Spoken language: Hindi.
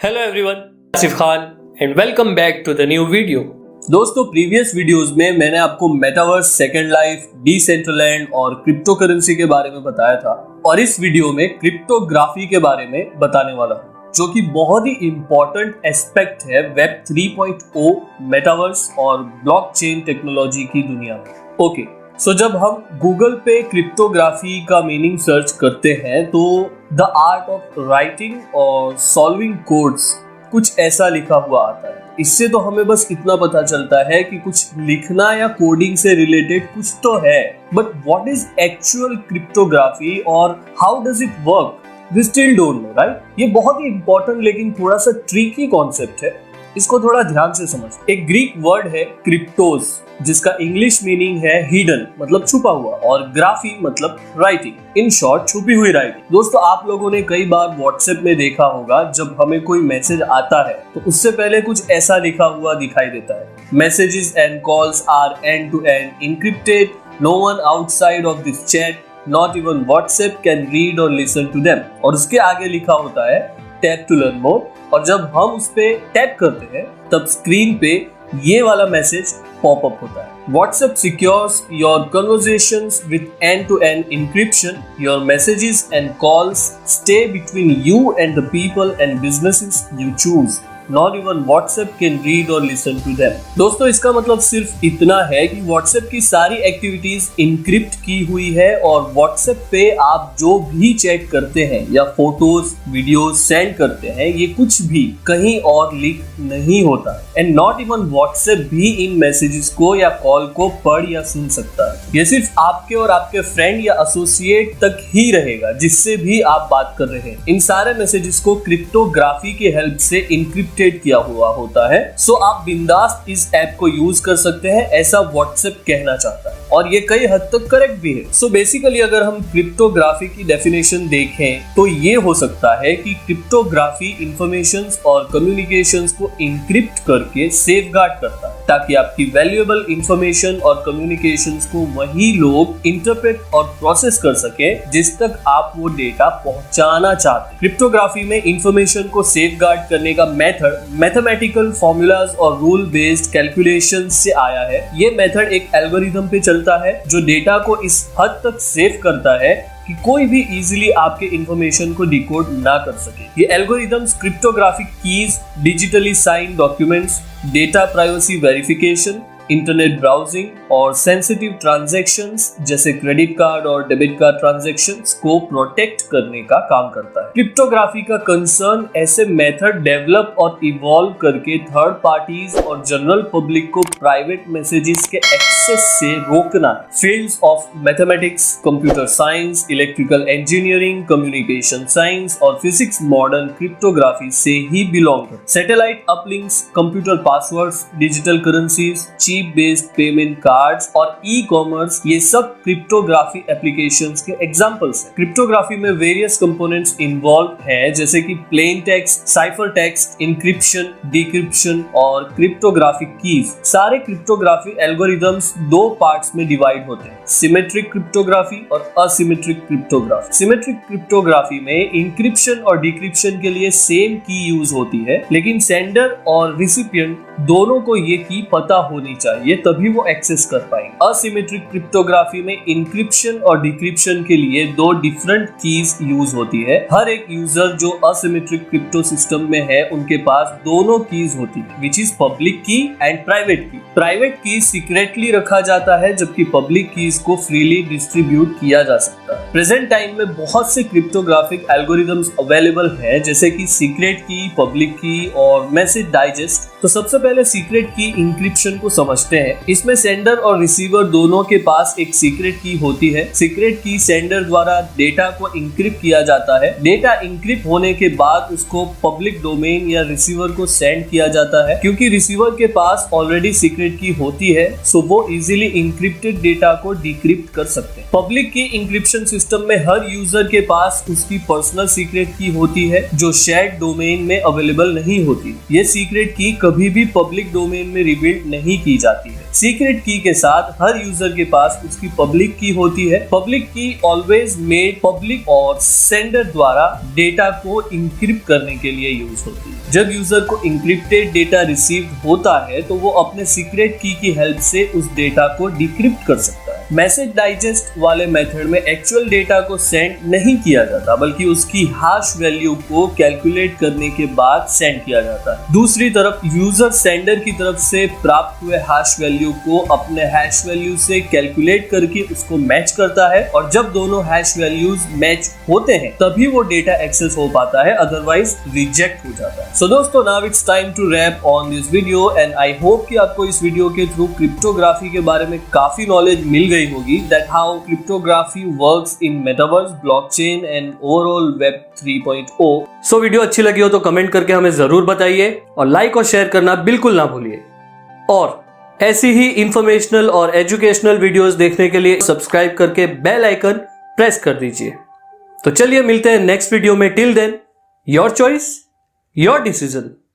Hello everyone, Asif Khan and welcome back to the new video. दोस्तों, प्रीवियस वीडियोस में मैंने आपको मेटावर्स, सेकंड लाइफ, डिसेंट्रलैंड और क्रिप्टो करेंसी के बारे में बताया था और इस वीडियो में क्रिप्टोग्राफी के बारे में बताने वाला हूँ, जो कि बहुत ही इंपॉर्टेंट एस्पेक्ट है वेब 3.0, मेटावर्स और ब्लॉकचेन टेक्नोलॉजी की दुनिया में। ओके, सो जब हम गूगल पे क्रिप्टोग्राफी का मीनिंग सर्च करते हैं तो द आर्ट ऑफ राइटिंग और सॉल्विंग कोड्स कुछ ऐसा लिखा हुआ आता है। इससे तो हमें बस इतना पता चलता है कि कुछ लिखना या कोडिंग से रिलेटेड कुछ तो है, but what is actual cryptography और how does it work, we still don't know, right. ये बहुत ही इंपॉर्टेंट लेकिन थोड़ा सा ट्रिकी कॉन्सेप्ट है, इसको थोड़ा ध्यान से समझ। एक ग्रीक वर्ड है क्रिप्टोस, जिसका इंग्लिश मीनिंग है हिडन, मतलब छुपा हुआ, और ग्राफी मतलब राइटिंग, इन शॉर्ट छुपी हुई राइटिंग। दोस्तों, आप लोगों ने कई बार व्हाट्सएप में देखा होगा, जब हमें कोई मैसेज आता है तो उससे पहले कुछ ऐसा लिखा हुआ दिखाई देता है, messages and calls are end to end encrypted, no one outside of this chat, not even WhatsApp can read or listen to them. और उसके आगे लिखा होता है टैप टू लर्न मोर, और जब हम उस पे टैप करते हैं तब स्क्रीन पे ये वाला मैसेज पॉपअप होता है। WhatsApp secures your conversations with end-to-end encryption. Your messages and calls stay between you and the people and businesses you choose. Not even WhatsApp can read or listen to them. दोस्तों, इसका मतलब सिर्फ इतना है कि WhatsApp की सारी एक्टिविटीज इनक्रिप्ट की हुई है और WhatsApp पे आप जो भी चैट करते हैं या फोटोज, वीडियोज सेंड करते हैं, ये कुछ भी कहीं और लीक नहीं होता है। एंड नॉट इवन WhatsApp भी इन मैसेजेस को या कॉल को पढ़ या सुन सकता है। ये सिर्फ आपके और आपके फ्रेंड या एसोसिएट तक ही रहेगा जिससे भी आप बात कर रहे हैं। इन सारे मैसेजेस को क्रिप्टोग्राफी की हेल्प से इनक्रिप्ट किया हुआ होता है। सो आप बिंदास इस ऐप को यूज कर सकते हैं, ऐसा WhatsApp कहना चाहता है, और ये कई हद तक करेक्ट भी है। सो बेसिकली अगर हम क्रिप्टोग्राफी की डेफिनेशन देखें तो ये हो सकता है कि क्रिप्टोग्राफी इंफॉर्मेशंस और कम्युनिकेशंस को इनक्रिप्ट करके सेफगार्ड करता है, ताकि आपकी वैल्यूएबल इंफॉर्मेशन और कम्युनिकेशंस को वही लोग इंटरप्रेट और प्रोसेस कर सके जिस तक आप वो डेटा पहुंचाना चाहते हैं। क्रिप्टोग्राफी में इंफॉर्मेशन को सेफगार्ड करने का मेथड मैथमेटिकल फॉर्मूलाज और रूल बेस्ड कैलकुलेशन से आया है। ये मेथड एक एल्गोरिथम पे चलता है जो डेटा को इस हद तक सेव करता है कि कोई भी इजीली आपके इंफॉर्मेशन को डिकोड ना कर सके। ये algorithms cryptographic keys, digitally sign documents, data privacy verification, internet browsing और सेंसिटिव ट्रांजैक्शंस जैसे क्रेडिट कार्ड और डेबिट कार्ड ट्रांजैक्शंस को प्रोटेक्ट करने का काम करता है। क्रिप्टोग्राफी का कंसर्न ऐसे मेथड डेवलप और इवॉल्व करके थर्ड पार्टीज और जनरल पब्लिक को प्राइवेट मैसेजेस के एक्सेस से रोकना है। Fields of mathematics, computer science, electrical engineering, communication science और फिजिक्स मॉडर्न क्रिप्टोग्राफी से ही बिलोंग करते हैं। Satellite uplinks, computer passwords, digital currencies, based payment cards और ई-कॉमर्स, ये सब क्रिप्टोग्राफी एप्लीकेशंस के एग्जांपल्स हैं। क्रिप्टोग्राफी में वेरियस कंपोनेंट्स इन्वॉल्व हैं, जैसे कि plain text, cipher text, encryption, decryption और क्रिप्टोग्राफिक कीज। सारे क्रिप्टोग्राफी एल्गोरिथम्स दो पार्ट्स में डिवाइड होते हैं, सिमेट्रिक क्रिप्टोग्राफी और असिमेट्रिक क्रिप्टोग्राफी। सिमेट्रिक क्रिप्टोग्राफी में इंक्रिप्शन और डिक्रिप्शन के लिए सेम की यूज होती है, लेकिन सेंडर और रिसिपिएंट दोनों को ये की पता होनी चाहिए, तभी वो एक्सेस कर पाएंगे। असिमेट्रिक क्रिप्टोग्राफी में इंक्रिप्शन और डिक्रिप्शन के लिए दो डिफरेंट कीज यूज होती है। हर एक यूजर जो असिमेट्रिक क्रिप्टो सिस्टम में है, उनके पास दोनों कीज होती है, विच इज पब्लिक की एंड प्राइवेट की। प्राइवेट की सीक्रेटली रखा जाता है, जबकि पब्लिक कीज को फ्रीली डिस्ट्रीब्यूट किया जा सकता है। प्रेजेंट टाइम में बहुत से क्रिप्टोग्राफिक एल्गोरिथम्स अवेलेबल हैं, जैसे कि सीक्रेट की, पब्लिक की और मैसेज डाइजेस्ट। तो सबसे पहले सीक्रेट की इंक्रिप्शन को समझते हैं। इसमें सेंडर और रिसीवर दोनों के पास एक सीक्रेट की होती है। सीक्रेट की सेंडर द्वारा डेटा को इंक्रिप्ट किया जाता है। डेटा इंक्रिप्ट होने के बाद उसको पब्लिक डोमेन या रिसीवर को सेंड किया जाता है। क्योंकि रिसीवर के पास ऑलरेडी सीक्रेट की होती है, सो वो इजीली इंक्रिप्टेड डेटा को डिक्रिप्ट कर सकते हैं। पब्लिक की इंक्रिप्शन सिस्टम में हर यूजर के पास उसकी पर्सनल सीक्रेट की होती है, जो शेयर्ड डोमेन में अवेलेबल नहीं होती। ये सीक्रेट की कभी भी पब्लिक डोमेन में रिवील नहीं की जाती है। सीक्रेट की के साथ हर यूजर के पास उसकी पब्लिक की होती है। पब्लिक की ऑलवेज मेड पब्लिक और सेंडर द्वारा डेटा को इंक्रिप्ट करने के लिए यूज होती है। जब यूजर को इंक्रिप्टेड डेटा रिसीव होता है तो वो अपने सीक्रेट की हेल्प से उस डेटा को डिक्रिप्ट कर सकता है। मैसेज डाइजेस्ट वाले मेथड में एक्चुअल डेटा को सेंड नहीं किया जाता, बल्कि उसकी हैश वैल्यू को कैलकुलेट करने के बाद सेंड किया जाता है। दूसरी तरफ यूजर सेंडर की तरफ से प्राप्त हुए हैश वैल्यू को अपने हैश वैल्यू से कैलकुलेट करके उसको मैच करता है, और जब दोनों हैश वैल्यूज मैच होते हैं तभी वो डेटा एक्सेस हो पाता है, अदरवाइज रिजेक्ट हो जाता है। सो दोस्तों, now it's time to wrap on this video and I hope कि आपको इस वीडियो के थ्रू क्रिप्टोग्राफी के बारे में काफी नॉलेज मिल गई होगी, that how cryptography works in metaverse, blockchain and overall web 3.0। So video अच्छी लगी हो तो कमेंट करके हमें जरूर बताइए और लाइक और शेयर करना बिल्कुल ना भूलिए, और ऐसी ही इंफॉर्मेशनल और एजुकेशनल वीडियोस देखने के लिए सब्सक्राइब करके बेल आइकन प्रेस कर दीजिए। तो चलिए मिलते हैं नेक्स्ट वीडियो में। Till then, your choice, your decision.